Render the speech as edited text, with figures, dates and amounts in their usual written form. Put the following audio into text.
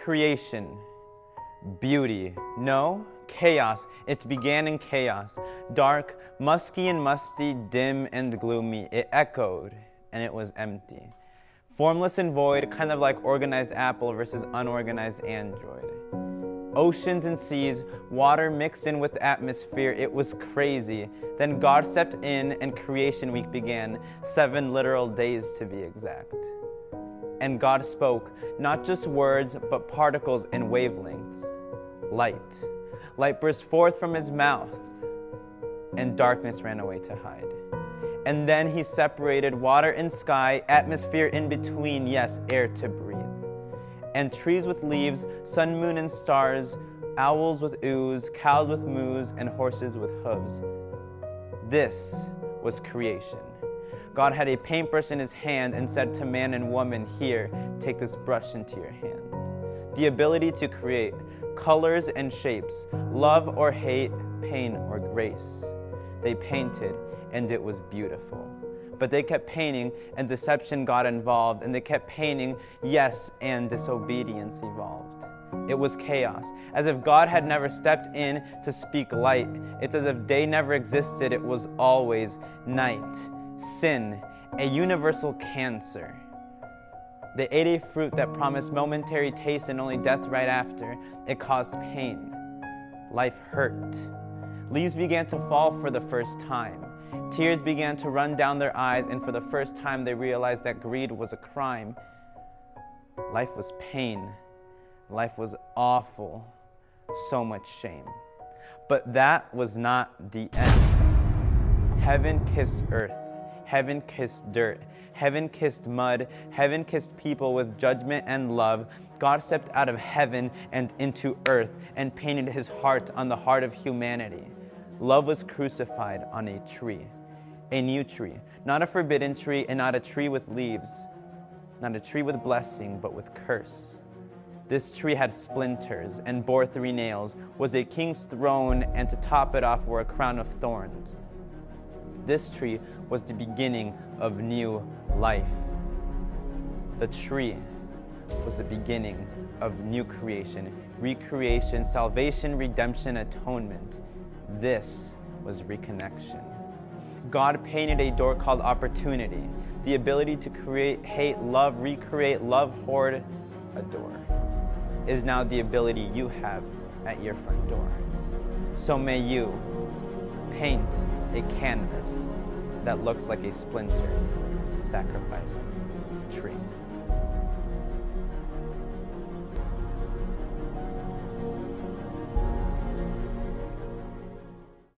creation? Beauty. No, chaos. It began in chaos. Dark, musky and musty, dim and gloomy. It echoed, and it was empty. Formless and void, kind of like organized Apple versus unorganized Android. Oceans and seas, water mixed in with atmosphere. It was crazy. Then God stepped in and creation week began, 7 literal days to be exact. And God spoke, not just words, but particles and wavelengths. Light. Light burst forth from his mouth, and darkness ran away to hide. And then he separated water and sky, atmosphere in between, yes, air to breathe. And trees with leaves, sun, moon, and stars, owls with ooze, cows with moos, and horses with hooves. This was creation. God had a paintbrush in his hand and said to man and woman, "Here, take this brush into your hand." The ability to create colors and shapes, love or hate, pain or grace. They painted, and it was beautiful. But they kept painting, and deception got involved, and they kept painting, yes, and disobedience evolved. It was chaos, as if God had never stepped in to speak light. It's as if day never existed, it was always night. Sin, a universal cancer. They ate a fruit that promised momentary taste and only death right after. It caused pain. Life hurt. Leaves began to fall for the first time. Tears began to run down their eyes, and for the first time they realized that greed was a crime. Life was pain. Life was awful. So much shame. But that was not the end. Heaven kissed earth. Heaven kissed dirt. Heaven kissed mud. Heaven kissed people with judgment and love. God stepped out of heaven and into earth and painted his heart on the heart of humanity. Love was crucified on a tree, a new tree, not a forbidden tree and not a tree with leaves, not a tree with blessing, but with curse. This tree had splinters and bore 3 nails, was a king's throne, and to top it off were a crown of thorns. This tree was the beginning of new life. The tree was the beginning of new creation, recreation, salvation, redemption, atonement. This was reconnection. God painted a door called opportunity, the ability to create, hate, love, recreate, love, hoard, adore, is now the ability you have at your front door. So may you paint a canvas that looks like a splintered, sacrificing tree.